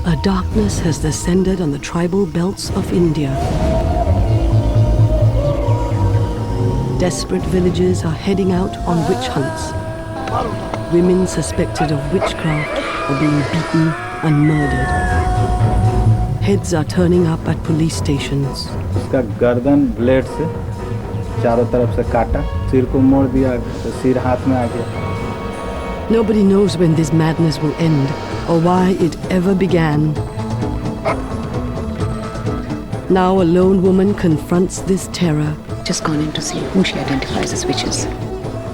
A darkness has descended on the tribal belts of India. Desperate villagers are heading out on witch hunts. Women suspected of witchcraft are being beaten and murdered. Heads are turning up at police stations. उसका गर्दन blade से चारों तरफ से काटा, सिर को मोड़ दिया, तो सिर हाथ में आ गया. Nobody knows when this madness will end or why it ever began. Now a lone woman confronts this terror. Just gone in to see who she identifies as witches.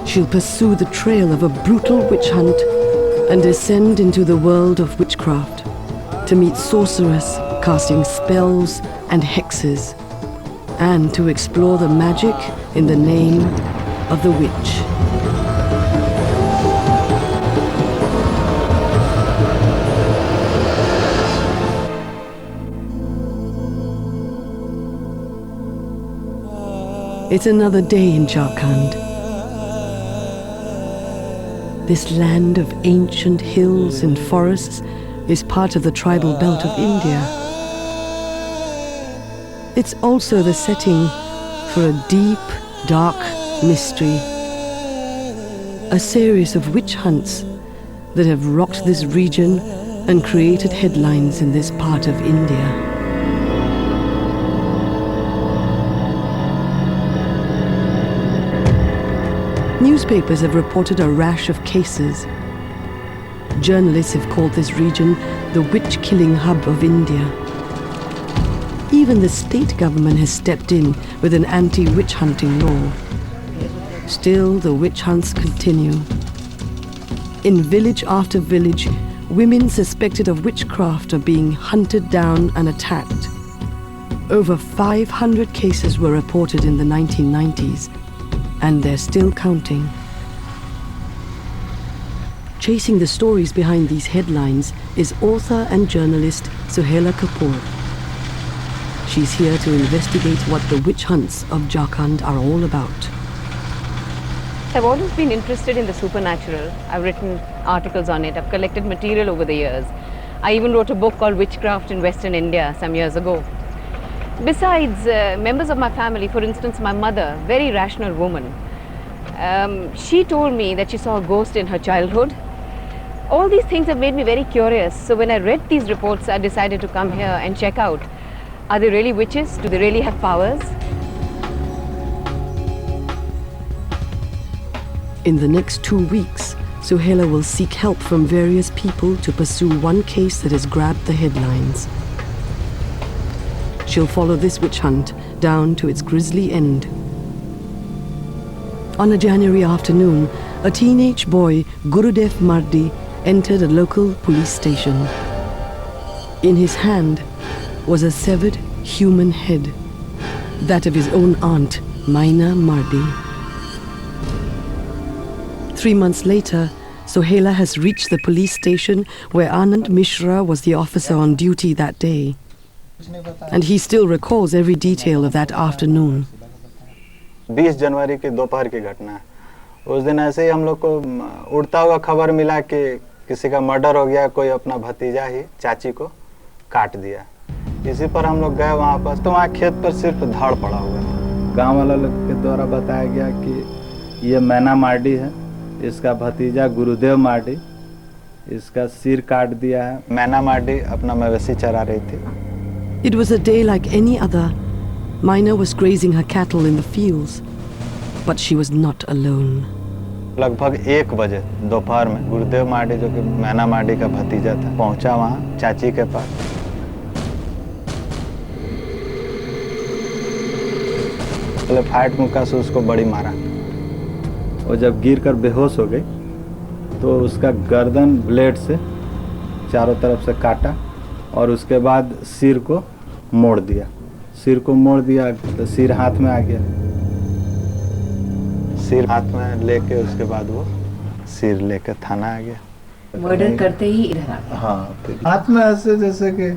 She'll pursue the trail of a brutal witch hunt and descend into the world of witchcraft to meet sorcerers casting spells and hexes, and to explore the magic in the name of the witch. It's another day in Jharkhand. This land of ancient hills and forests is part of the tribal belt of India. It's also the setting for a deep, dark mystery. A series of witch hunts that have rocked this region and created headlines in this part of India. Newspapers have reported a rash of cases. Journalists have called this region the witch-killing hub of India. Even the state government has stepped in with an anti-witch hunting law. Still, the witch hunts continue. In village after village, women suspected of witchcraft are being hunted down and attacked. Over 500 cases were reported in the 1990s. And they're still counting. Chasing the stories behind these headlines is author and journalist Suhaila Kapoor. She's here to investigate what the witch hunts of Jharkhand are all about. I've always been interested in the supernatural. I've written articles on it. I've collected material over the years. I even wrote a book called Witchcraft in Western India some years ago. Besides, members of my family, for instance, my mother, very rational woman, she told me that she saw a ghost in her childhood. All these things have made me very curious. So when I read these reports, I decided to come here and check out. Are they really witches? Do they really have powers? In the next 2 weeks, Suhaila will seek help from various people to pursue one case that has grabbed the headlines. She'll follow this witch hunt down to its grisly end. On a January afternoon, a teenage boy, Gurudev Mardi, entered a local police station. In his hand was a severed human head, that of his own aunt, Maina Mardi. 3 months later, Suhaila has reached the police station where Anand Mishra was the officer on duty that day. And he still recalls every detail of that afternoon. 20 जनवरी के दोपहर की घटना है. उस दिन ऐसे ही हम लोग को उड़ता हुआ खबर मिला कि किसी का मर्डर हो गया, कोई अपना भतीजा ही चाची को काट दिया. इसी पर हम लोग गए वहाँ पर, तो वहाँ खेत पर सिर्फ धड़ पड़ा हुआ था. गांव वाला लोग के द्वारा बताया गया कि ये मैना मार्डी है, इसका भतीजा गुरुदेव मार्डी, इसका सिर काट दिया है. मैना मार्डी अपना मवेशी चरा रही थी. It was a day like any other. Maina was grazing her cattle in the fields, but she was not alone. लगभग 1 बजे दोपहर में गुरुदेव मार्डी, जो कि मैना मार्डी का भतीजा था, पहुंचा वहां चाची के पास. पहले फाइट मुक्का से उसको बड़ी मारा, और जब गिरकर बेहोश हो गई तो उसका गर्दन ब्लेड से चारों तरफ से काटा, और उसके बाद सिर को मोड़ दिया. सिर को मोड़ दिया तो सिर हाथ में आ गया. सिर हाथ में लेके उसके बाद वो सिर लेके थाना आ गया. मर्डर करते ही इधर आ. हाँ, हाथ में ऐसे जैसे कि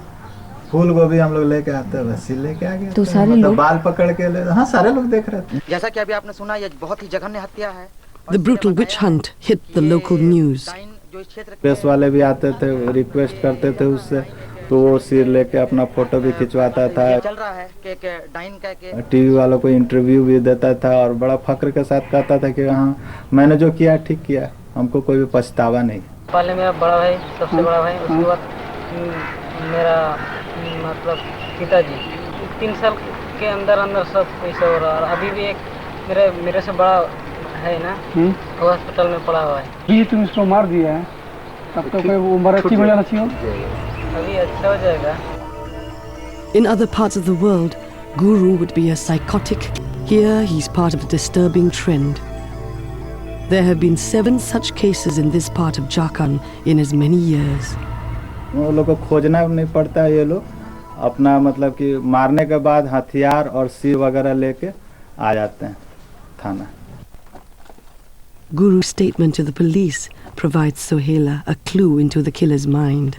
फूल गोभी हम लोग लेके आते हैं वैसे लेके आ गया. तो सारे लोग बाल पकड़ के ले. हाँ, सारे लोग देख रहे थे. जैसा कि अभी आपने सुना, ये बहुत ही जघन्य हत्या है. The brutal witch hunt hit the local news. Press वाले भी आते थे, रिक्वेस्ट करते थे उससे, तो वो सिर लेके अपना फोटो भी खिंचवाता था, ये चल रहा है कि डाइन कह के टीवी वालों को इंटरव्यू भी देता था और बड़ा फक्र के साथ कहता था कि हाँ मैंने जो किया ठीक किया, हमको कोई भी पछतावा नहीं। पहले मेरा बड़ा भाई, सबसे बड़ा भाई, उसके बाद मेरा मतलब पिताजी। 3 साल के अंदर अंदर सब पैसा हो रहा है। और अभी भी एक मेरे से बड़ा है ना, वो हॉस्पिटल में पड़ा हुआ है। ये तुम इसको मार दिया है, तब तो कोई उम्र अच्छी हो जाना चाहिए। अभी अच्छा हो जाएगा। In other parts of the world, Guru would be a psychotic. Here, he's part of a disturbing trend. There have been 7 such cases in this part of Jharkhand in as many years. वो लोग को खोजना नहीं पड़ता है, ये लोग अपना मतलब कि मारने के बाद हथियार और सिर वगैरह लेके आ जाते हैं थाना। Guru's statement to the police provides Sohela a clue into the killer's mind.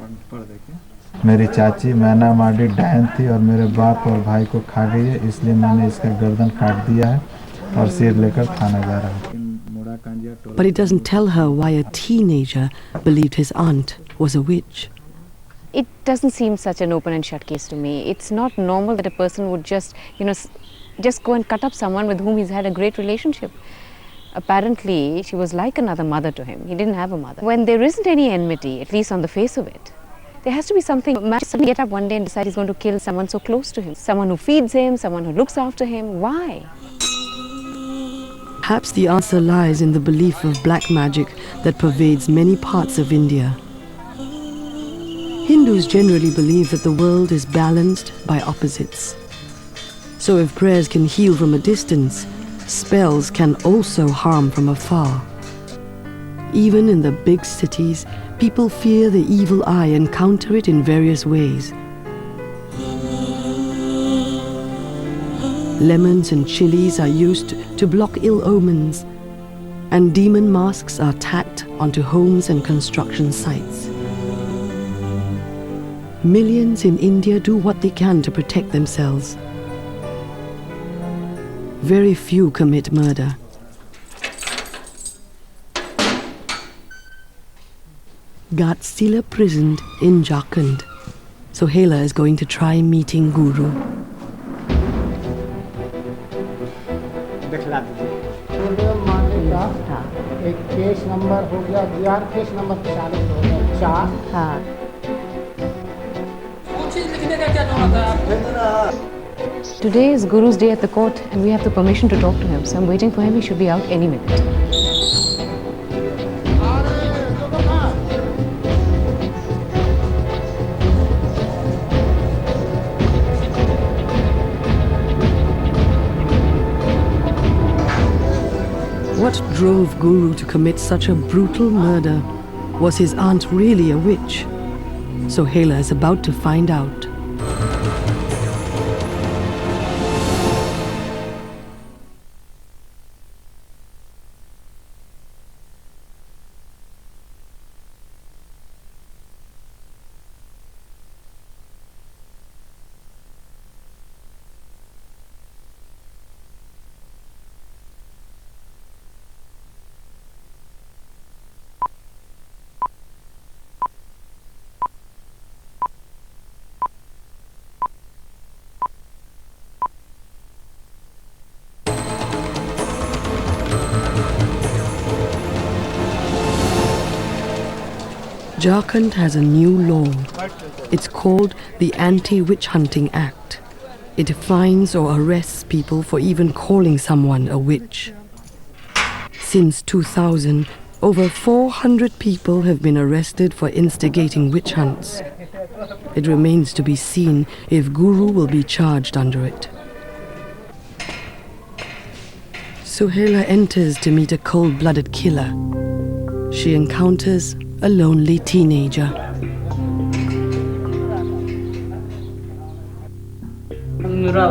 मेरी चाची मैना माडी डायन थी और मेरे बाप और भाई को खा गई है, इसलिए मैंने इसका गर्दन काट दिया है और सिर लेकर थाना जा रहा हूँ। But he doesn't tell her why a teenager believed his aunt was a witch. It doesn't seem such an open and shut case to me. It's not normal that a person would just, just go and cut up someone with whom he's had a great relationship. Apparently, she was like another mother to him. He didn't have a mother. When there isn't any enmity, at least on the face of it, there has to be something. Man suddenly get up one day and decide he's going to kill someone so close to him. Someone who feeds him, someone who looks after him. Why? Perhaps the answer lies in the belief of black magic that pervades many parts of India. Hindus generally believe that the world is balanced by opposites. So if prayers can heal from a distance, spells can also harm from afar. Even in the big cities, people fear the evil eye and counter it in various ways. Lemons and chilies are used to block ill omens, and demon masks are tacked onto homes and construction sites. Millions in India do what they can to protect themselves. Very few commit murder. Ghatsila prisoned in Jharkhand. Sohela is going to try meeting Guru. एक case number हो गया 11, case number 40 हो गया 4। हाँ। Today is Guru's day at the court and we have the permission to talk to him. So I'm waiting for him. He should be out any minute. What drove Guru to commit such a brutal murder? Was his aunt really a witch? Sohela is about to find out. Jharkhand has a new law. It's called the Anti-Witch Hunting Act. It fines or arrests people for even calling someone a witch. Since 2000, over 400 people have been arrested for instigating witch hunts. It remains to be seen if Guru will be charged under it. Sohela enters to meet a cold-blooded killer. She encounters a lonely teenager. मेरा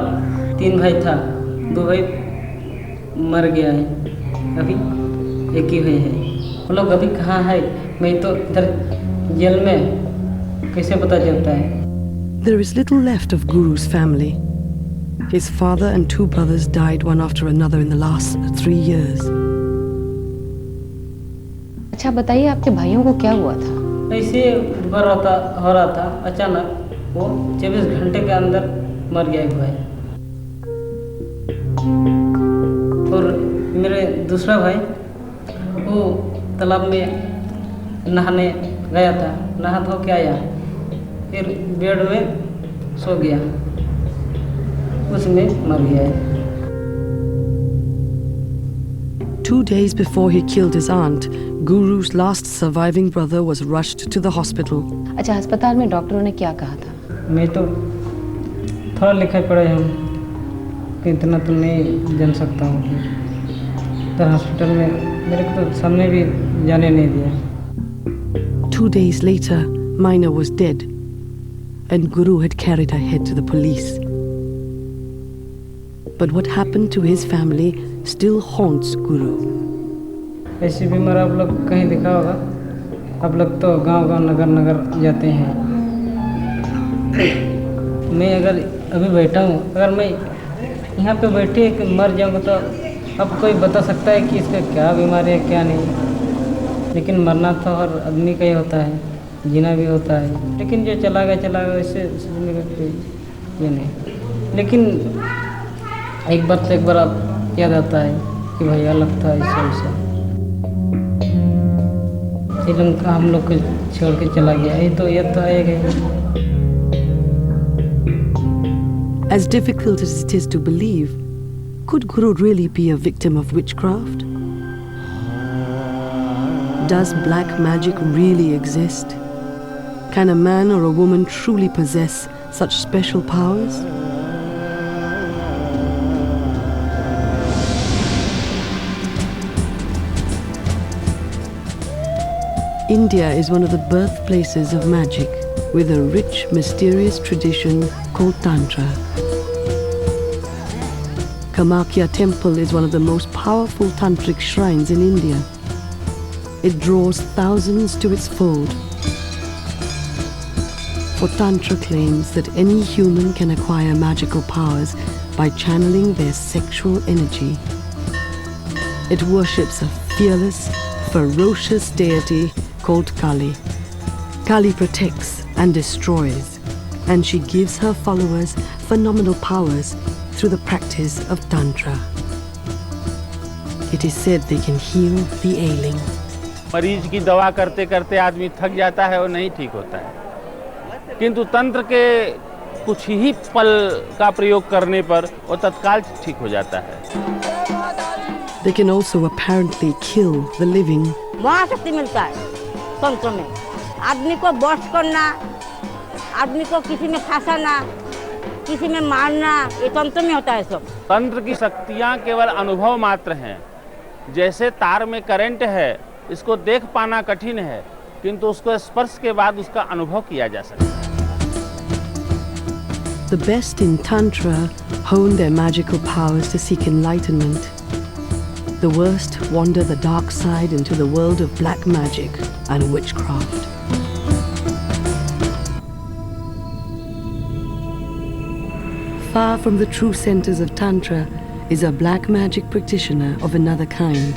3 भाई था, 2 भाई मर गया है, अभी एक ही भाई है। वो लोग अभी कहाँ है? मैं तो इधर जेल में, कैसे पता चलता है? There is little left of Guru's family. His father and 2 brothers died one after another in the last 3 years. अच्छा बताइए आपके भाइयों को क्या हुआ था? ऐसे हो रहा था अचानक वो 24 घंटे के अंदर मर गया एक भाई। और मेरे दूसरा भाई वो तालाब में नहाने गया था, नहा धो के आया, फिर बेड में सो गया, उसमें मर गया है। 2 days before he killed his aunt, Guru's last surviving brother was rushed to the hospital. अच्छा, अस्पताल में डॉक्टरों ने क्या कहा था? मैं तो थोड़ा लिखा पढ़े हूँ कि इतना तो नहीं जान सकता हूँ कि तो हॉस्पिटल में मेरे को तो सामने भी जाने नहीं दिया। 2 days later, Maina was dead, and Guru had carried her head to the police. But what happened to his family still haunts Guru. ऐसी बीमार आप लोग कहीं दिखा होगा, आप लोग तो गांव-गांव नगर-नगर जाते हैं। मैं अगर अभी बैठा हूँ, अगर मैं यहाँ पे बैठे मर जाऊँगा तो अब कोई बता सकता है कि इसका क्या बीमारी है क्या नहीं। लेकिन मरना तो हर आदमी का ही होता है, जीना भी होता है। लेकिन जो चला गया इससे सोचने का कोई ये नहीं। लेकिन एक बार आप याद आता है कि भैया लगता है ऐसा श्रीलंका हम लोग को छोड़ के चला गया, ये तो याद तो आएगा। As difficult as it is to believe, could Guru really be a victim of witchcraft? Does black magic really exist? Can a man or a woman truly possess such special powers? India is one of the birthplaces of magic, with a rich, mysterious tradition called Tantra. Kamakya Temple is one of the most powerful tantric shrines in India. It draws thousands to its fold. For Tantra claims that any human can acquire magical powers by channeling their sexual energy. It worships a fearless, ferocious deity called Kali. Kali protects and destroys, and she gives her followers phenomenal powers through the practice of Tantra. It is said they can heal the ailing. मरीज की दवा करते करते आदमी थक जाता है और नहीं ठीक होता है, किंतु तंत्र के कुछ ही पल का प्रयोग करने पर वो तत्काल ठीक हो जाता है। They can also apparently kill the living. महाशक्ति मिलता है तंत्र में। आदमी को बश करना, आदमी को किसी में फंसाना, किसी में मारना, ये तंत्र में होता है सब। तंत्र की शक्तियाँ केवल अनुभव मात्र हैं। जैसे तार में करंट है, इसको देख पाना कठिन है, किंतु उसको स्पर्श के बाद उसका अनुभव किया जा सकता है। The best in Tantra hone their magical powers to seek enlightenment. The worst wander the dark side into the world of black magic and witchcraft. Far from the true centers of Tantra is a black magic practitioner of another kind.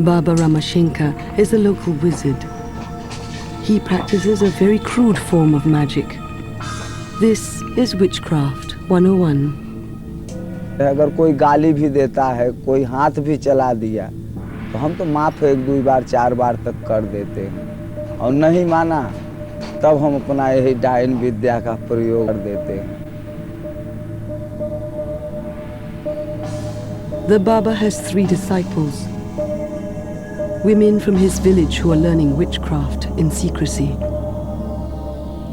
Baba Ramashankar is a local wizard. He practices a very crude form of magic. This is Witchcraft 101. अगर कोई गाली भी देता है, कोई हाथ भी चला दिया, तो हम तो माफ़ 1, 2 बार 4 बार तक कर देते हैं, और नहीं माना तब हम अपना यही डायन विद्या का प्रयोग कर देते हैं। The Baba has 3 disciples, women from his village who are learning witchcraft in secrecy.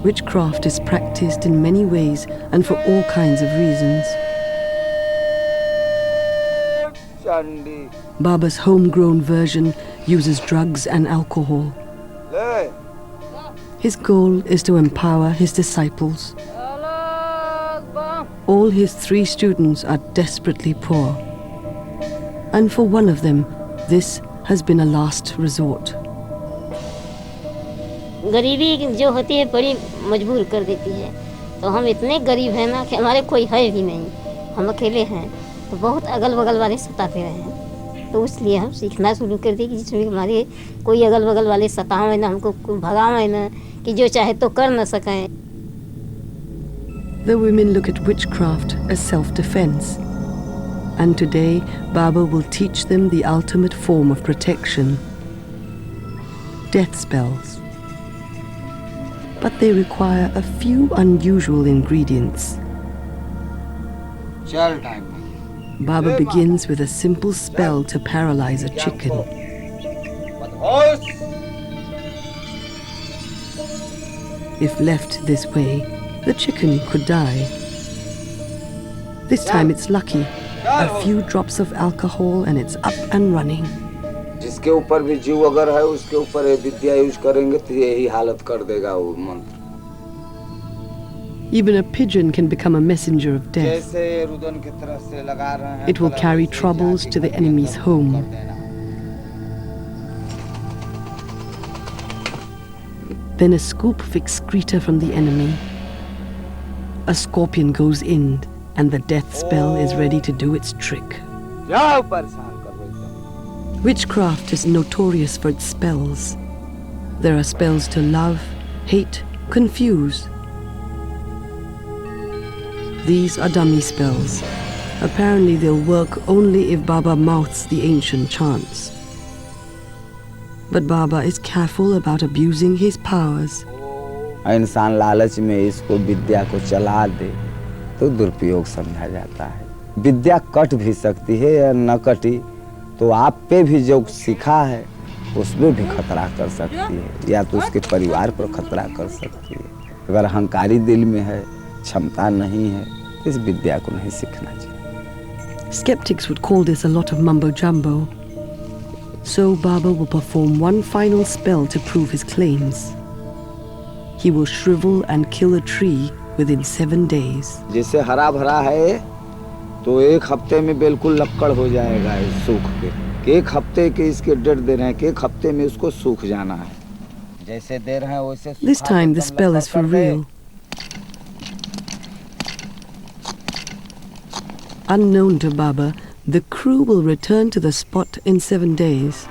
Witchcraft is practiced in many ways and for all kinds of reasons. Baba's homegrown version uses drugs and alcohol. His goal is to empower his disciples. All his 3 students are desperately poor. And for one of them, this has been a last resort. गरीबी जो होती है बड़ी मजबूर कर देती है। तो हम इतने गरीब हैं ना कि हमारे कोई है भी नहीं, हम अकेले हैं। तो बहुत अगल बगल वाले सताते रहे हैं, तो इसलिए हम सीखना शुरू कर दिए कि जिसमें हमारे कोई अगल बगल वाले सताएं ना, हमको भगाएं ना, कि जो चाहे तो कर ना सकें। The women look at witchcraft as self-defense. And today, Baba will teach them the ultimate form of protection: death spells. But they require a few unusual ingredients. Baba begins with a simple spell to paralyze a chicken. If left this way, the chicken could die. This time it's lucky. A few drops of alcohol and it's up and running. जिसके ऊपर भी जीव अगर है उसके ऊपर ये विद्या use करेंगे तो यही हालत कर देगा वो मंत्र. Even a pigeon can become a messenger of death. जैसे रुदन की तरफ से लगा रहे हैं. It will carry troubles to the enemy's home. Then a scoop of excreta from the enemy. A scorpion goes in, and the death spell is ready to do its trick. Witchcraft is notorious for its spells. There are spells to love, hate, confuse. These are dummy spells. Apparently they'll work only if Baba mouths the ancient chants. But Baba is careful about abusing his powers. इंसान लालच में इसको विद्या को चला दे तो दुरुपयोग समझा जाता है. विद्या कट भी सकती है या न कटी तो आप पे भी जो सीखा है उसमें भी खतरा कर सकती है या तो उसके परिवार पर खतरा कर सकती है. अगर अहंकारी दिल में है, क्षमता नहीं है, इस विद्या को नहीं सीखना चाहिए. Skeptics would call this a lot of mumbo jumbo. So Baba will perform one final spell to prove his claims. He will shrivel and kill a tree within 7 days. जैसे हरा भरा है तो 1 हफ्ते में बिल्कुल लक्कड़ हो जाएगा सूख के. 1 हफ्ते के इसके डेट दे रहे हैं कि 1 हफ्ते में उसको सूख जाना है. जैसे दे रहे हैं वैसे. This time the spell is for real. Unknown to Baba, the crew will return to the spot in 7 days.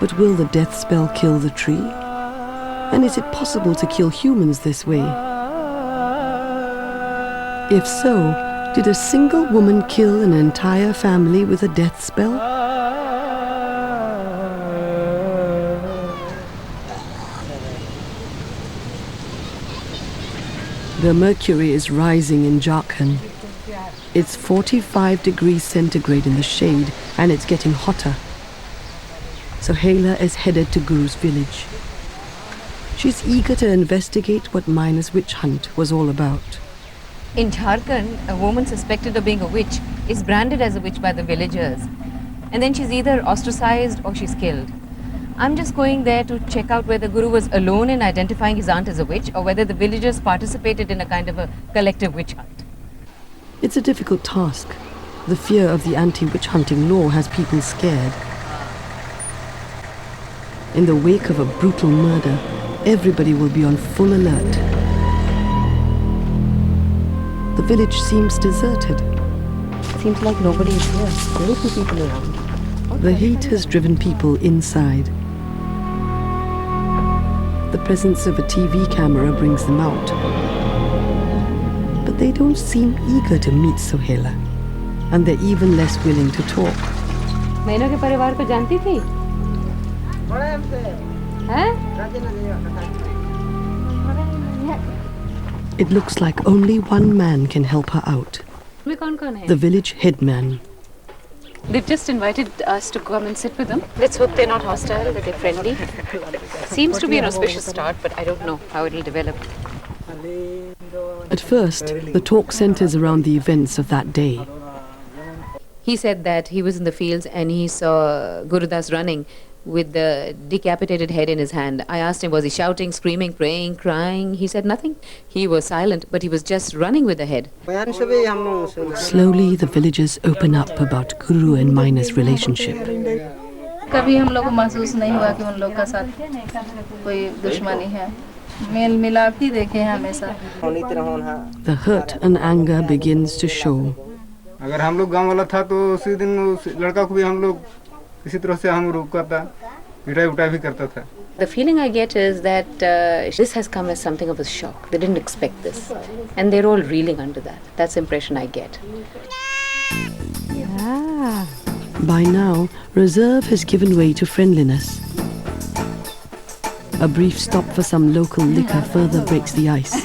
But will the death spell kill the tree? And is it possible to kill humans this way? If so, did a single woman kill an entire family with a death spell? The mercury is rising in Jharkhand. It's 45 degrees centigrade in the shade, and it's getting hotter. Sohaila is headed to Guru's village. She's eager to investigate what Mina's witch hunt was all about. In Jharkhand, a woman suspected of being a witch is branded as a witch by the villagers. And then she's either ostracized or she's killed. I'm just going there to check out whether Guru was alone in identifying his aunt as a witch or whether the villagers participated in a kind of a collective witch hunt. It's a difficult task. The fear of the anti-witch hunting law has people scared. In the wake of a brutal murder, everybody will be on full alert. The village seems deserted. Seems like nobody is here. Very few people around. The heat has driven people inside. The presence of a TV camera brings them out. But they don't seem eager to meet Sohaila, and they're even less willing to talk. मैनों के परिवार को जानती थी? हैं? It looks like only one man can help her out. कौन है? The village headman. They've just invited us to come and sit with them. Let's hope they're not hostile, that they're friendly. Seems to be an auspicious start, but I don't know how it'll develop. At first, the talk centers around the events of that day. He said that he was in the fields and he saw Gurudas running with the decapitated head in his hand. I asked him, was he shouting, screaming, praying, crying? He said nothing. He was silent, but he was just running with the head. Slowly, the villagers open up about Guru and Mina's relationship. कभी हम लोग को महसूस नहीं हुआ कि उन लोग का साथ कोई दुश्मनी है. मेल मिलाप ही देखे हैं हमेशा. The hurt and anger begins to show. अगर हम लोग गांव वाला था तो उसी दिन उस लड़का को भी हम लोग इसी तरह से हम रोका था, पिटाई उटाई भी करता था. The feeling I get is that this has come as something of a shock. They didn't expect this. And they're all reeling under that. That's the impression I get. By now, reserve has given way to friendliness. A brief stop for some local liquor further breaks the ice.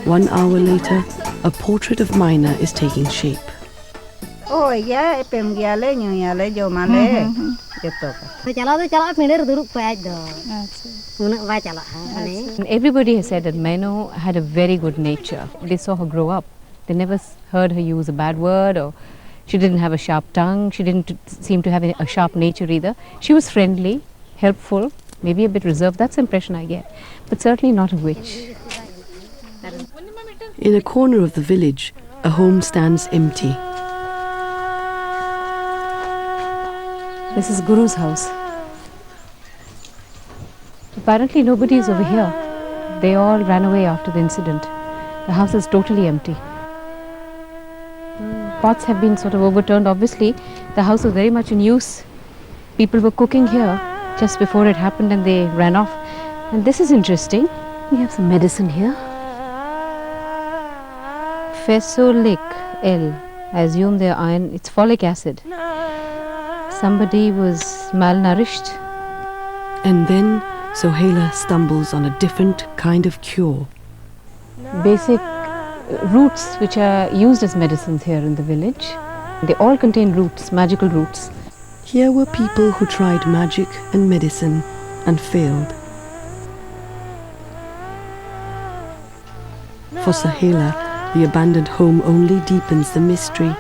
1 hour later, a portrait of Mina is taking shape. Oh ya, pem giale nyale jo male. And everybody has said that Maino had a very good nature. They saw her grow up. They never heard her use a bad word, or she didn't have a sharp tongue. She didn't seem to have a sharp nature either. She was friendly, helpful, maybe a bit reserved. That's the impression I get. But certainly not a witch. In a corner of the village, a home stands empty. This is Guru's house. Apparently nobody is over here. They all ran away after the incident. The house is totally empty. Pots have been sort of overturned. Obviously, the house was very much in use. People were cooking here just before it happened and they ran off. And this is interesting. We have some medicine here. Fesolic L. I assume they're iron. It's folic acid. Somebody was malnourished. And then Sohaila stumbles on a different kind of cure. Basic roots which are used as medicines here in the village. They all contain roots, magical roots. Here were people who tried magic and medicine and failed. For Sohaila, the abandoned home only deepens the mystery.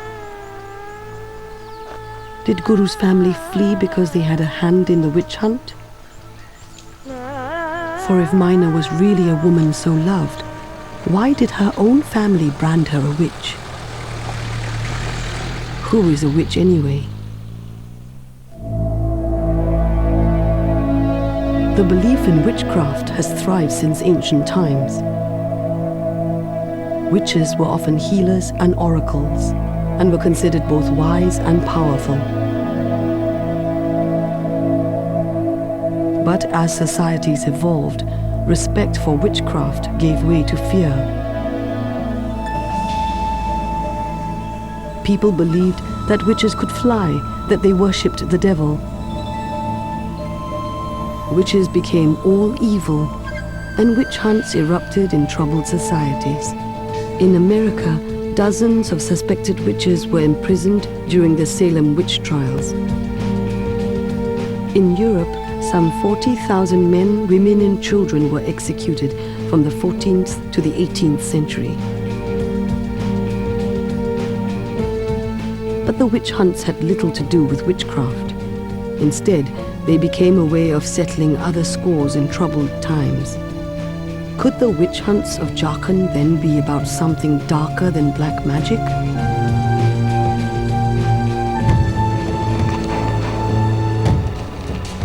Did Guru's family flee because they had a hand in the witch hunt? For if Mina was really a woman so loved, why did her own family brand her a witch? Who is a witch anyway? The belief in witchcraft has thrived since ancient times. Witches were often healers and oracles, and were considered both wise and powerful. But as societies evolved, respect for witchcraft gave way to fear. People believed that witches could fly, that they worshipped the devil. Witches became all evil, and witch hunts erupted in troubled societies. In America, dozens of suspected witches were imprisoned during the Salem witch trials. In Europe, some 40,000 men, women and children were executed from the 14th to the 18th century. But the witch hunts had little to do with witchcraft. Instead, they became a way of settling other scores in troubled times. Could the witch hunts of Jharkhand then be about something darker than black magic?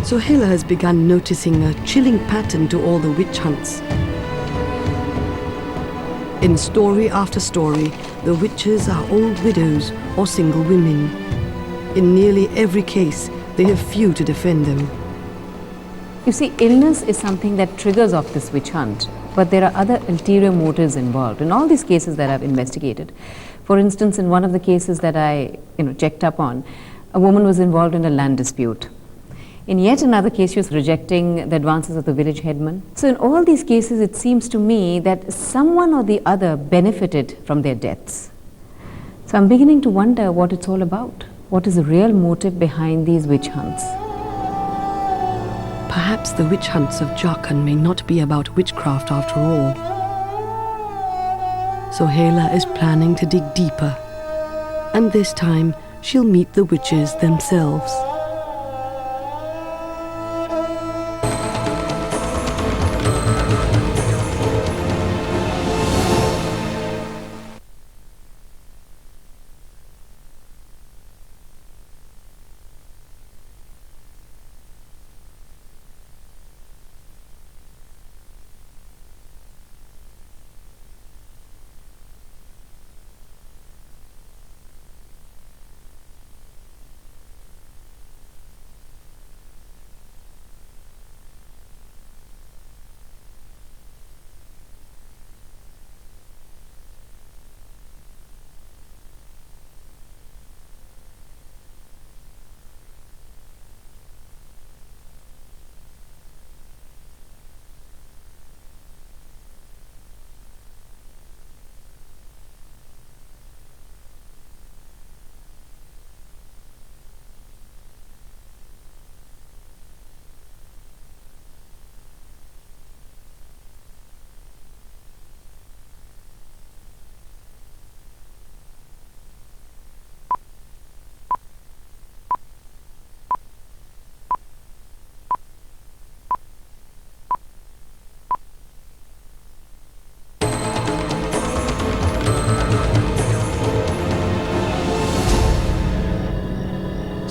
Sohaila has begun noticing a chilling pattern to all the witch hunts. In story after story, the witches are old widows or single women. In nearly every case, they have few to defend them. You see, illness is something that triggers off this witch hunt, but there are other ulterior motives involved in all these cases that I've investigated. For instance, in one of the cases that I checked up on, a woman was involved in a land dispute. In yet another case, she was rejecting the advances of the village headman. So in all these cases, it seems to me that someone or the other benefited from their deaths. So I'm beginning to wonder what it's all about. What is the real motive behind these witch hunts? Perhaps the witch hunts of Jharkhand may not be about witchcraft after all. Sohaila is planning to dig deeper, and this time she'll meet the witches themselves.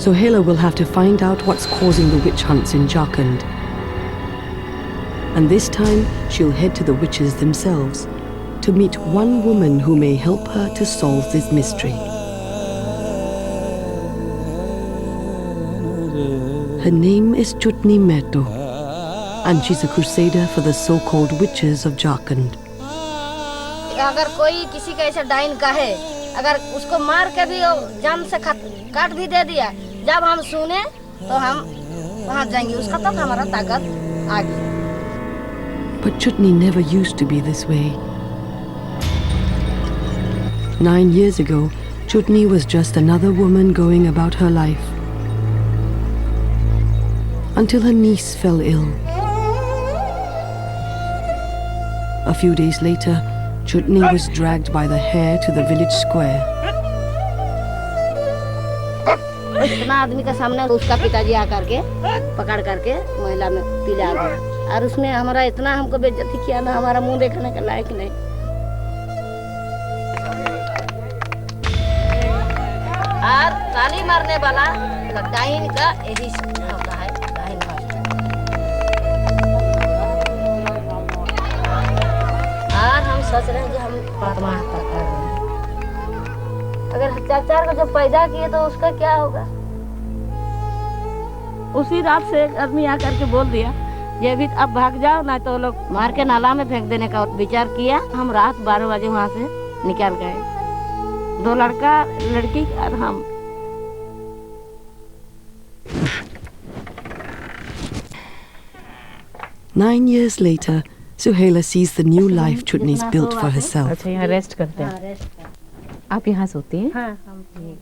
Sohaila will have to find out what's causing the witch hunts in Jharkhand. And this time, she'll head to the witches themselves to meet one woman who may help her to solve this mystery. Her name is Chutni Mehto, and she's a crusader for the so-called witches of Jharkhand. अगर कोई किसी का ऐसा dine का है, अगर उसको मार के भी जान से काट भी दे दिया, जब हम सुने तो हम वहाँ जाएंगे, उसका तब हमारा ताकत आ गई. But Chutni never used to be this way. 9 years ago, Chutni was just another woman going about her life. Until her niece fell ill. A few days later, Chutni was dragged by the hair to the village square. इतना आदमी के सामने उसका पिताजी आकर के पकड़ करके महिला में पिला दिया, और उसने हमारा इतना हमको बेइज्जती किया ना, हमारा मुंह देखने के लायक नहीं. और ताली मारने वाला डाइन का यही होता है, डाइन और हम सोच रहे हैं कि हम आत्महत्या कर रहे हैं. अगर चाचा को जब पैदा किए तो उसका क्या होगा? उसी रात से एक आदमी आकर के बोल दिया, ये भी अब भाग जाओ, ना तो लोग मार के नाला में फेंक देने का विचार किया. हम रात 12 बजे वहाँ से निकल गए, 2 लड़का लड़की और हम. Nine years later, Sohaila sees the new life Chutni's built for herself. अच्छा, यहाँ रेस्ट करते हैं. आप यहाँ सोती हैं?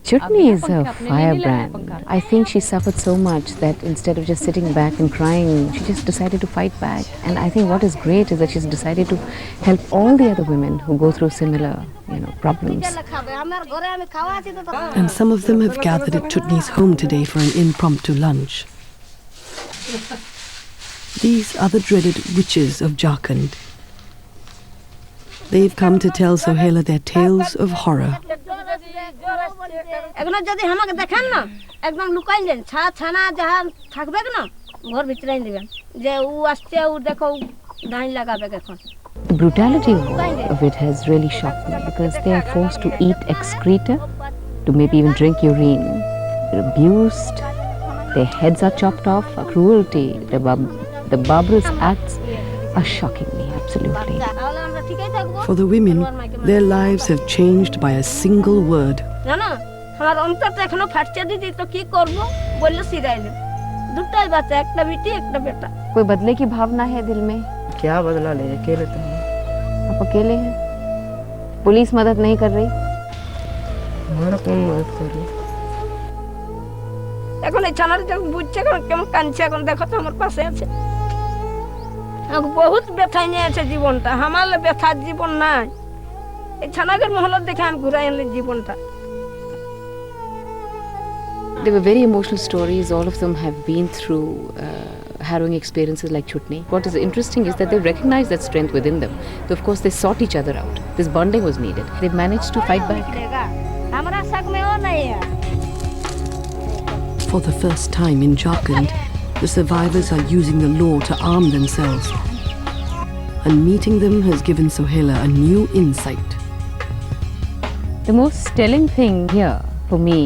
Chutni is a firebrand. I think she suffered so much that instead of just sitting back and crying, she just decided to fight back. And I think what is great is that she's decided to help all the other women who go through similar, problems. And some of them have gathered at Chutni's home today for an impromptu lunch. These are the dreaded witches of Jharkhand. They've come to tell Sohaila their tales of horror. एकदम जदी हमके देखन ना, एकदम लुकाइन then, छाना जहां थकबे ना, घर भितरइन दिबे. जे उ आस्ते उ देखो डाइन लगाबे के. The brutality of it has really shocked me because they are forced to eat excreta, to maybe even drink urine. They're abused, their heads are chopped off, a cruelty. The barbarous acts are shocking me, absolutely. For the women, their lives have changed by a single word. ना हमारा अंतर देखनो फटचे दीदी तो की करबो बोले सिराइले. दुटा बच्चा, एकटा बेटी एकटा बेटा. कोई बदले की भावना है दिल में? क्या बदला ले, अकेले तो हैं. आप अकेले हैं? पुलिस मदद नहीं कर रही? हमारा कौन मदद कर रही? এখন এই ছানার যখন বুঝছে কেমন কাঁদছে, এখন দেখো তো আমার পাশে আছে. বহুত ব্যথা নিয়ে আছে জীবনটা, আমার ব্যথার জীবন নাই. এই ছানাদের মহলত দেখে আমি ঘুরাই আনলি জীবনটা. They were very emotional stories. All of them have been through harrowing experiences like Chutni. What is interesting is that they recognized that strength within them. So of course they sought each other out. This bonding was needed. They managed to fight back. हमारा शक में वो नहीं है. For the first time in Jharkhand, the survivors are using the law to arm themselves. And meeting them has given Sohaila a new insight. The most telling thing here for me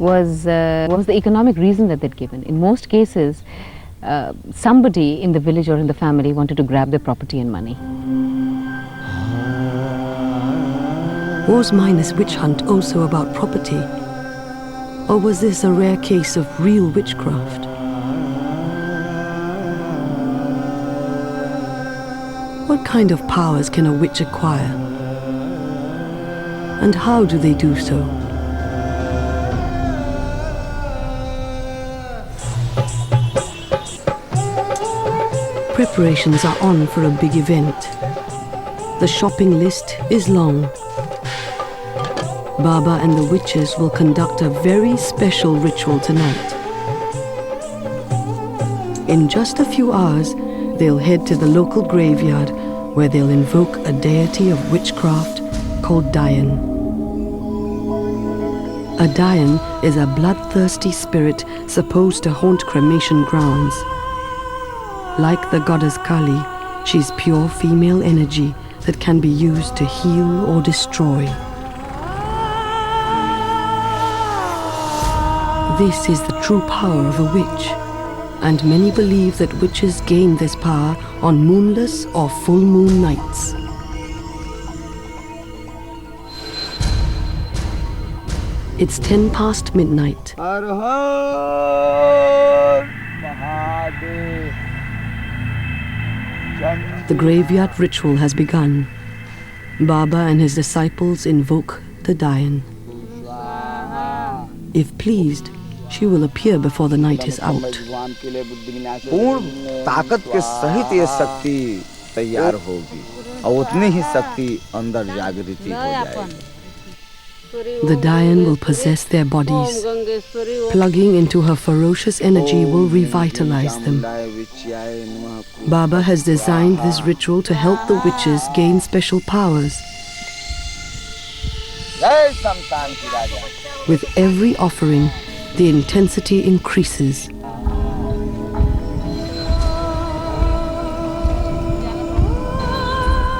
was the economic reason that they'd given. In most cases, somebody in the village or in the family wanted to grab their property and money. Was Miner's witch hunt also about property? Or was this a rare case of real witchcraft? What kind of powers can a witch acquire? And how do they do so? Preparations are on for a big event. The shopping list is long. Baba and the witches will conduct a very special ritual tonight. In just a few hours, they'll head to the local graveyard where they'll invoke a deity of witchcraft called Dayan. A Dayan is a bloodthirsty spirit supposed to haunt cremation grounds. Like the goddess Kali, she's pure female energy that can be used to heal or destroy. This is the true power of a witch, and many believe that witches gain this power on moonless or full moon nights. It's 10 past midnight. Har Har Mahadev. The graveyard ritual has begun. Baba and his disciples invoke the Dayan. If pleased, she will appear before the night is out. पूर्ण ताकत के सहित ये शक्ति तैयार होगी और उतनी ही शक्ति अंदर जागृति हो जाएगी. The Dayan will possess their bodies. Plugging into her ferocious energy will revitalize them. Baba has designed this ritual to help the witches gain special powers. With every offering, the intensity increases.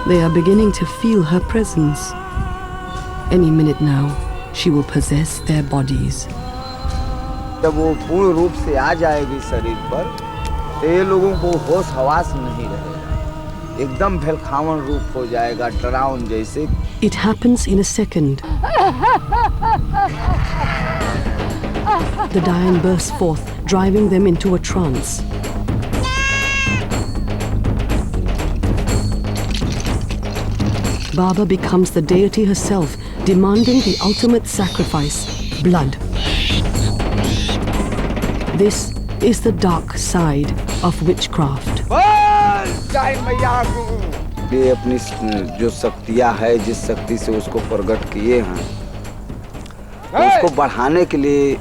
They are beginning to feel her presence. Any minute now, she will possess their bodies. जब वो पूर्ण रूप से आ जाएगी शरीर पर, तो ये लोगों को होश हवास नहीं रहेगा. एकदम भलखावन रूप हो जाएगा, डरावन जैसे. It happens in a second. The Dayan bursts forth, driving them into a trance. Baba becomes the deity herself, demanding the ultimate sacrifice, blood. This is the dark side of witchcraft. ये अपनी जो शक्तियाँ है, जिस शक्ति से उसको प्रकट किए हैं, उसको बढ़ाने के लिए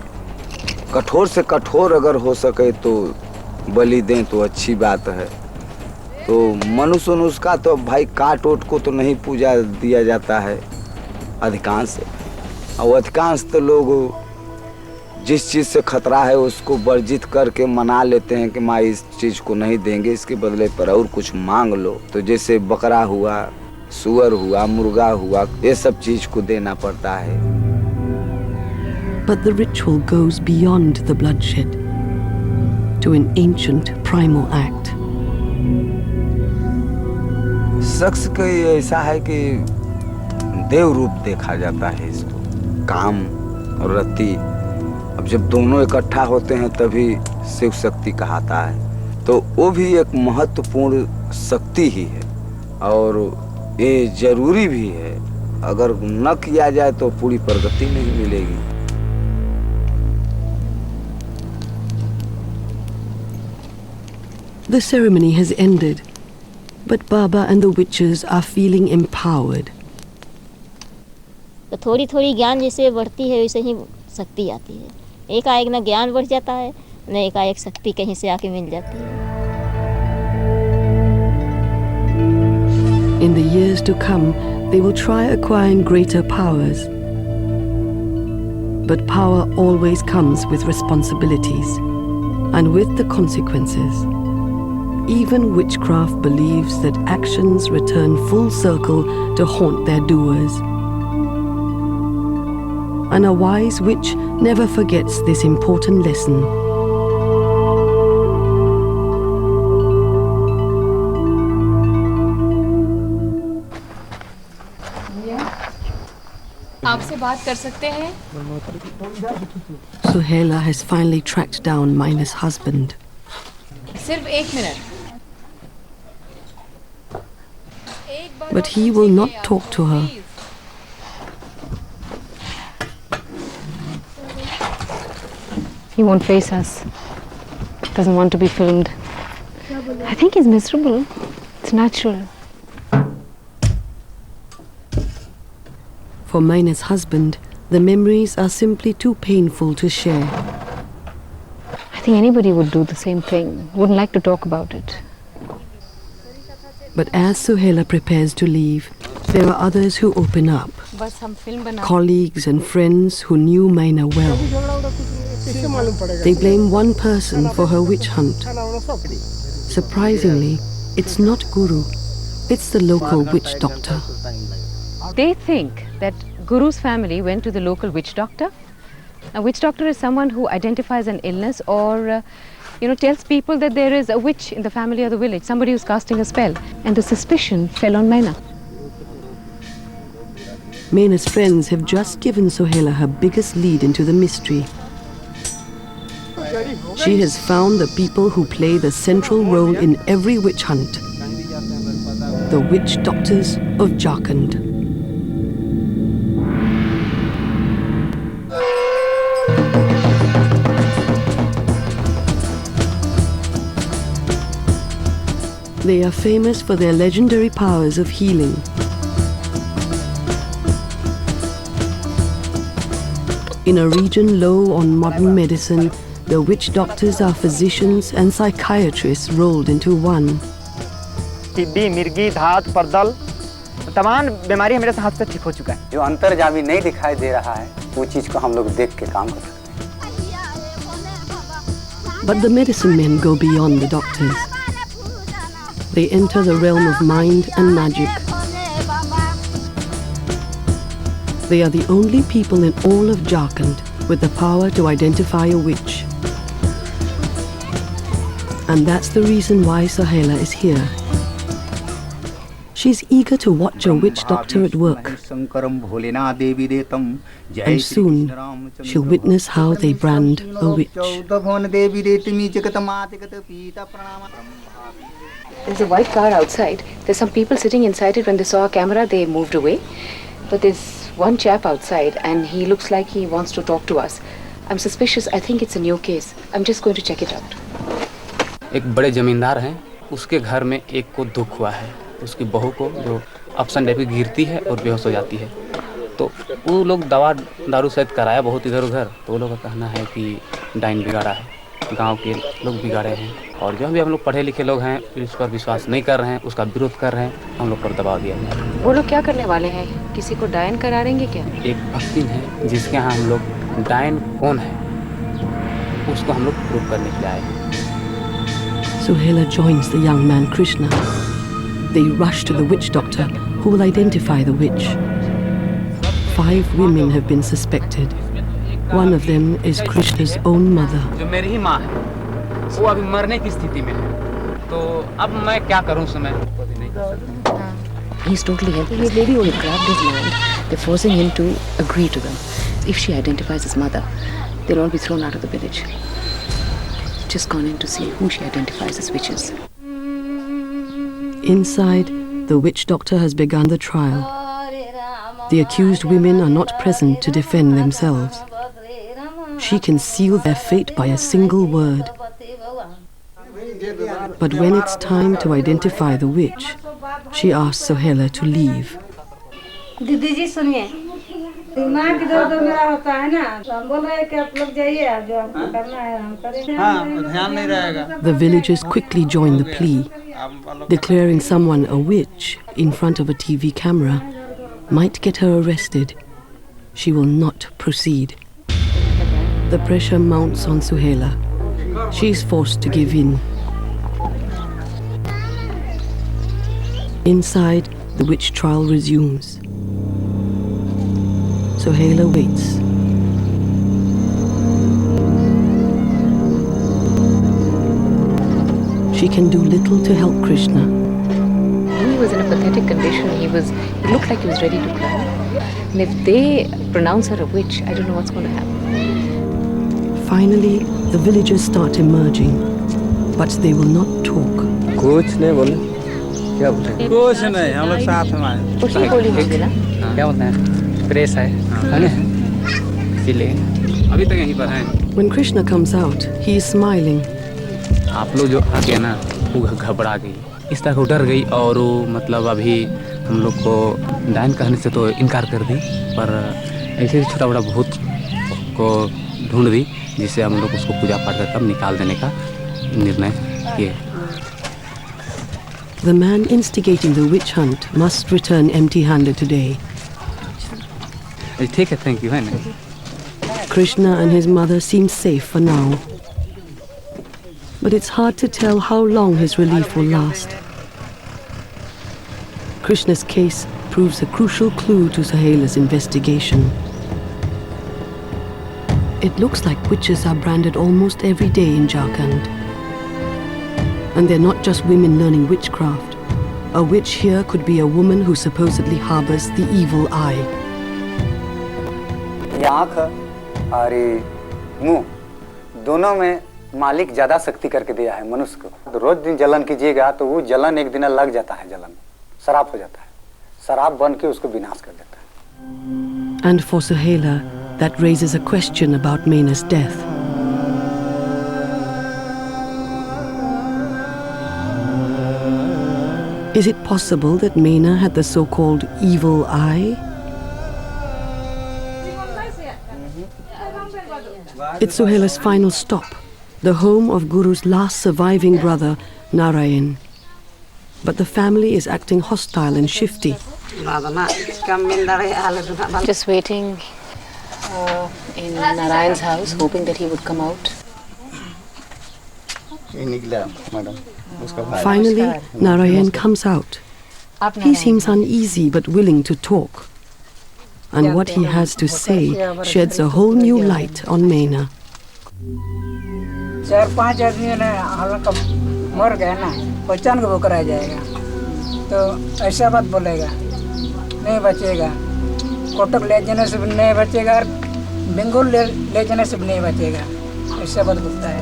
कठोर से कठोर अगर हो सके तो बलि दें तो अच्छी बात है. तो मनुष्य उसका तो भाई काट ओट को तो नहीं पूजा दिया जाता है अधिकांश. और अधिकांश तो लोग जिस चीज़ से खतरा है उसको वर्जित करके मना लेते हैं कि माँ इस चीज़ को नहीं देंगे, इसके बदले पर और कुछ मांग लो. तो जैसे बकरा हुआ, सुअर हुआ, मुर्गा हुआ, ये सब चीज़ को देना पड़ता है. But the ritual goes beyond the bloodshed to an ancient primal act. शख्स का ऐसा है कि देव रूप देखा जाता है इसको. काम और रति, अब जब दोनों इकट्ठा होते हैं तभी शिव शक्ति कहलाता है. तो वो भी एक महत्वपूर्ण शक्ति ही है और ये जरूरी भी है. अगर न किया जाए तो पूरी प्रगति नहीं मिलेगी. The ceremony has ended, but Baba and the witches are feeling empowered. तो थोड़ी थोड़ी ज्ञान जैसे बढ़ती है वैसे ही शक्ति आती है. एकाएक न ज्ञान बढ़ जाता है, न एकाएक शक्ति कहीं से आके मिल जाती है. In the years to come, they will try acquiring greater powers. But power always comes with responsibilities, and with the consequences. Even witchcraft believes that actions return full circle to haunt their doers. And a wise witch never forgets this important lesson. आपसे बात कर सकते हैं? Suhaila has finally tracked down Mina's husband. सिर्फ 1 minute. But he will not talk to her. He won't face us. Doesn't want to be filmed. I think he's miserable. It's natural. For Mina's husband, the memories are simply too painful to share. I think anybody would do the same thing. Wouldn't like to talk about it. But as Suhaila prepares to leave, there are others who open up. बस हम film बना Colleagues and friends who knew Maina well. They blame one person for her witch hunt. Surprisingly, it's not Guru. It's the local witch doctor. They think that Guru's family went to the local witch doctor. A witch doctor is someone who identifies an illness or tells people that there is a witch in the family or the village, somebody who's casting a spell. And the suspicion fell on Maina. Maina's friends have just given Sohaila her biggest lead into the mystery. She has found the people who play the central role in every witch hunt. The witch doctors of Jharkhand. They are famous for their legendary powers of healing. In a region low on modern medicine, the witch doctors are physicians and psychiatrists rolled into one. टिड्डी, मिर्गी, धात, परदल, तमाम बीमारी मेरे हाथ से ठीक हो चुका है। जो अंतर्जामी नहीं दिखाई दे रहा है, वो चीज को हम लोग देख के काम कर सकते हैं। But the medicine men go beyond the doctors. They enter the realm of mind and magic. They are the only people in all of Jharkhand with the power to identify a witch. And that's the reason why Sohaila is here. She's eager to watch a witch doctor at work. And soon, she'll witness how they brand a witch. There's a white car outside. There's some people sitting inside it. When they saw a camera, they moved away. But there's one chap outside and he looks like he wants to talk to us. I'm suspicious. I think it's a new case. I'm just going to check it out. एक बड़े जमींदार हैं, उसके घर में एक को दुख हुआ है। उसकी बहू को जो अपसन टाइप की गिरती है और बेहोश हो जाती है। तो वो लोग दवा दारू सहित कराया बहुत इधर उधर, तो वो लोग का कहना है कि डाइन बिगाड़ा है, गांव के लोग बिगाड़े हैं। और जो भी हम लोग पढ़े लिखे लोग हैं इस पर विश्वास नहीं कर रहे हैं, उसका विरोध कर रहे हैं, हम लोग पर दबाव दिया गया। वो लोग क्या करने वाले हैं? किसी को डायन करा देंगे क्या? एक भक्तिन है जिसके यहाँ हम लोग डायन कौन है उसको हम लोग प्रूव करने के लिए आए हैं। Sohaila joins the young man Krishna. They rush to the witch doctor who will identify the witch. 5 women have been suspected. One of them is Krishna's own mother. जो मेरी ही माँ है, वो अभी मरने की स्थिति में है। तो अब मैं क्या करूँ समय? He's totally helpless. His lady only grabbed his land. They're forcing him to agree to them. If she identifies his mother, they'll all be thrown out of the village. Just gone in to see who she identifies as witches. Inside, the witch doctor has begun the trial. The accused women are not present to defend themselves. She can seal their fate by a single word. But when it's time to identify the witch, she asks Sohaila to leave. दीदी जी सुनिए, दिमाग दर्द मेरा होता है ना, तो हम बोल रहे हैं कि आप लोग जाइए, जो हमको करना है हम करेंगे। हाँ, ध्यान नहीं रहेगा। The villagers quickly join the plea, declaring someone a witch in front of a TV camera might get her arrested. She will not proceed. The pressure mounts on Sohaila. She is forced to give in. Inside, the witch trial resumes. Sohaila waits. She can do little to help Krishna. He was in a pathetic condition. He looked like he was ready to cry. And if they pronounce her a witch, I don't know what's going to happen. Finally, the villagers start emerging, but they will not talk. कुछ नहीं बोले, क्या बोले? कुछ नहीं, हम लोग साथ में आए। कुछ ही बोली होगी ना? क्या बोलते हैं? प्रेस है ना? इसीलिए अभी तक यहीं पर हैं। When Krishna comes out, he is smiling. आप लोग जो आके ना वो घबरा गई, इस तरह को डर गई और वो मतलब अभी हम लोग को डायन कहने से तो इनकार कर दी, पर ऐसे ही छोटा बड़ा भूत को ढूंढ दी जिससे हम लोग उसको पूजा पाठ कर निकाल देने का निर्णय किए। The man instigating the witch hunt must return empty-handed today. ठीक है, थैंक यू, है ना। Krishna and his mother seem safe for now. But it's hard to tell how long his relief will last. Krishna's case proves a crucial clue to Suhaila's investigation. It looks like witches are branded almost every day in Jharkhand. And they're not just women learning witchcraft. A witch here could be a woman who supposedly harbors the evil eye. ये आँख और ये मुंह दोनों में मालिक ज्यादा शक्ति करके दिया है मनुष्य को। तो रोज दिन जलन कीजिएगा तो वो जलन एक दिन लग जाता है, जलन शराब हो जाता है, शराब बन के उसको विनाश कर देता है। And for Suhaila, that raises a question about Mena's death. Is it possible that Mena had the so-called evil eye? It's Suhaila's final stop, the home of Guru's last surviving brother, Narayan. But the family is acting hostile and shifty. Just waiting in Narayan's house, hoping that he would come out. Finally, Narayan comes out. He seems uneasy but willing to talk. And what he has to say sheds a whole new light on Mena. 4-5 आदमी ने हालांकि मर गए ना, पहचान को वो कराया जाएगा तो ऐसा बात बोलेगा, नहीं बचेगा। कोटक ले जाने से भी नहीं बचेगा, बंगाल ले जाने से भी नहीं बचेगा, ऐसा बात बोलता है।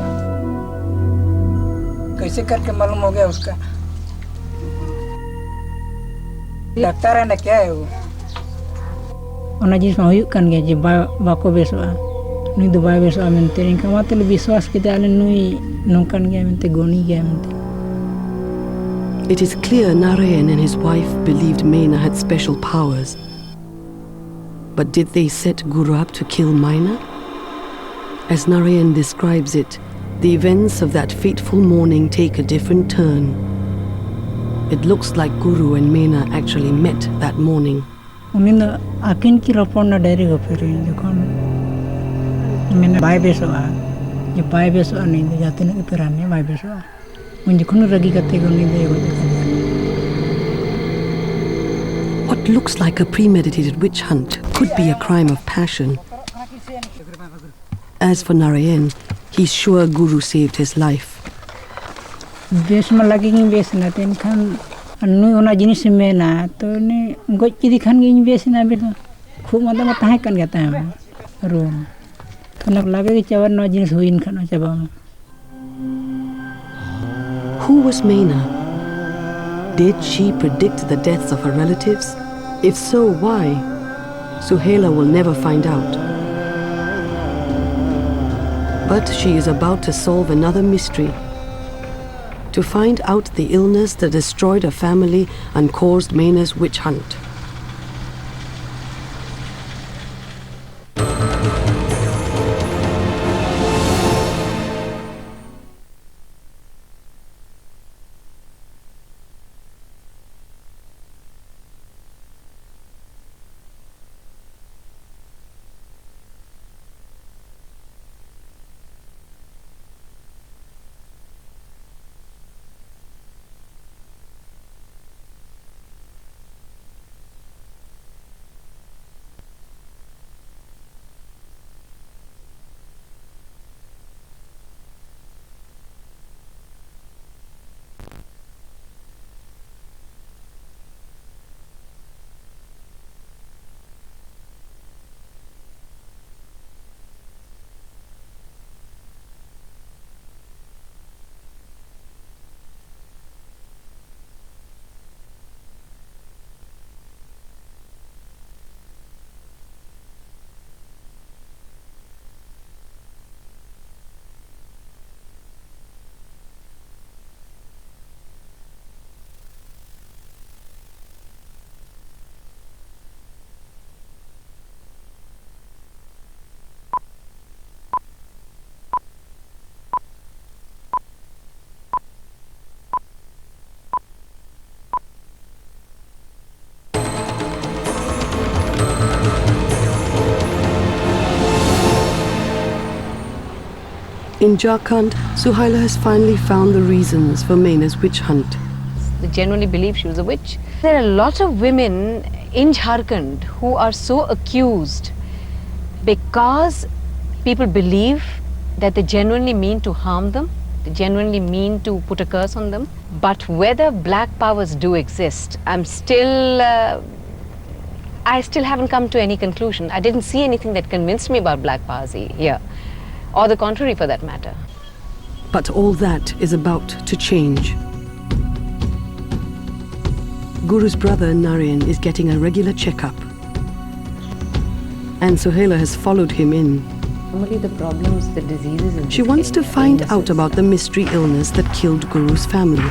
कैसे करके मालूम हो गया उसका? डॉक्टर है ना, क्या है वो? ona jis ma huyuk kan ge je ba ko beso nui do ba beso amente rin kama tel biswas kita alen nui nongkan ge amente goni ge amente. It is clear Narayan and his wife believed Mena had special powers. But did they set Guru up to kill Mena? As Narayan describes it, the events of that fateful morning take a different turn. It looks like Guru and Mena actually met that morning. Unin akin ki rapon na dairi go pere jokon mena bai beso a je bai beso ani jate na perane bai beso un jokon ragi kate go ni de go. What looks like a premeditated witch hunt could be a crime of passion. As for Narayan, he's sure Guru saved his life. Bes ma lagi ngi bes na ten khan nui ona jinis mena to ne goj kidi khan ngi bes na be khub mata ma tahe kan gata hai ro to nak lage ki chawan no jinis huin khan chaba. Who was Mena? Did she predict the deaths of her relatives? If so, why? Suhaila will never find out. But she is about to solve another mystery. To find out the illness that destroyed a family and caused Mena's witch hunt. In Jharkhand, Suhaila has finally found the reasons for Mena's witch hunt. They genuinely believe she was a witch. There are a lot of women in Jharkhand who are so accused because people believe that they genuinely mean to harm them, they genuinely mean to put a curse on them. But whether black powers do exist, I still haven't come to any conclusion. I didn't see anything that convinced me about black powers here, or the contrary for that matter. But all that is about to change. Guru's brother Narayan is getting a regular checkup, and Suhaila has followed him in. Normally the problems, the diseases... and She wants to find out about the mystery illness that killed Guru's family.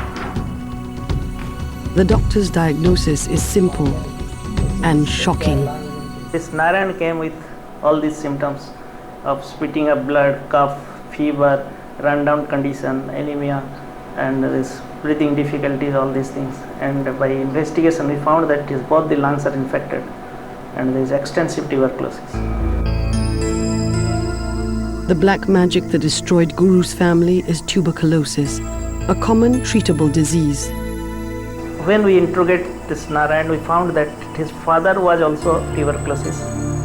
The doctor's diagnosis is simple and shocking. This Narayan came with all these symptoms of spitting up blood, cough, fever, rundown condition, anemia, and this breathing difficulties, all these things. And by investigation we found that both the lungs are infected and there is extensive tuberculosis. The black magic that destroyed Guru's family is tuberculosis, a common treatable disease. When we interrogate this Narayan, we found that his father was also tuberculosis,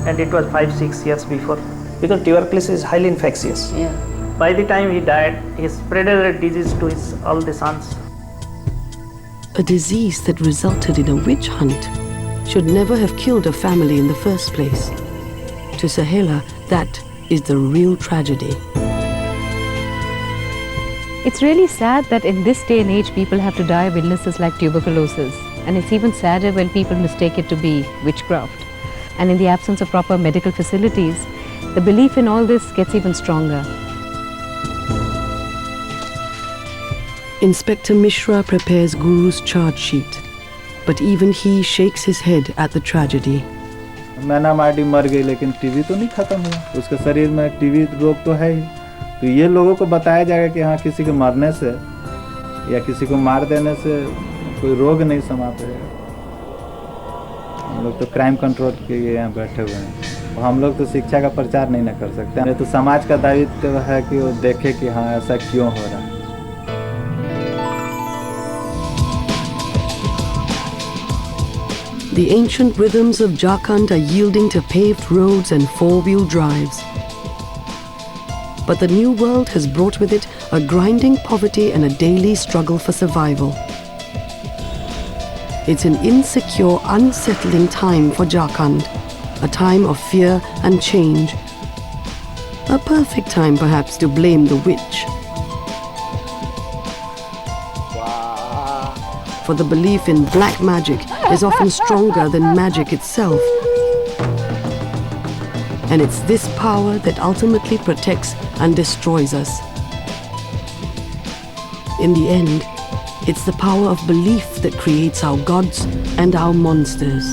and it was 5-6 years before, because tuberculosis is highly infectious. Yeah. By the time he died, he spread the disease to all the sons. A disease that resulted in a witch hunt should never have killed a family in the first place. To Suhaila, that is the real tragedy. It's really sad that in this day and age people have to die of illnesses like tuberculosis, and it's even sadder when people mistake it to be witchcraft. And in the absence of proper medical facilities, the belief in all this gets even stronger. Inspector Mishra prepares Guru's charge sheet, but even he shakes his head at the tragedy. मैना मार्डी मर गई लेकिन TB तो नहीं खत्म हुआ, उसके शरीर में टीबी रोग तो है ही। तो ये लोगों को बताया जाएगा कि हाँ किसी के मरने से या किसी को मार देने से कोई रोग नहीं समाप्त होगा। हम लोग तो क्राइम कंट्रोल के लिए यहाँ बैठे हुए हैं, हम लोग तो शिक्षा का प्रचार नहीं ना कर सकते। नहीं तो समाज का दायित्व है कि वो देखे कि हाँ ऐसा क्यों हो रहा है। The ancient rhythms of Jharkhand are yielding to paved roads and four-wheel drives. But the new world has brought with it a grinding poverty and a daily struggle for survival. It's an insecure, unsettling time for Jharkhand, a time of fear and change. A perfect time, perhaps, to blame the witch. For the belief in black magic is often stronger than magic itself. And it's this power that ultimately protects and destroys us. In the end, it's the power of belief that creates our gods and our monsters.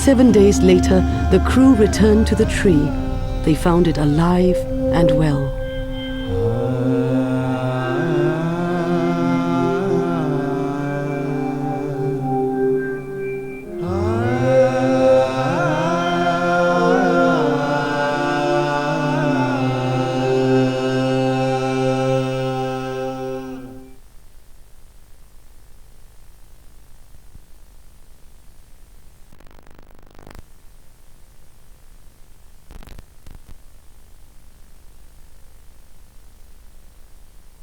Seven days later, the crew returned to the tree. They found it alive and well.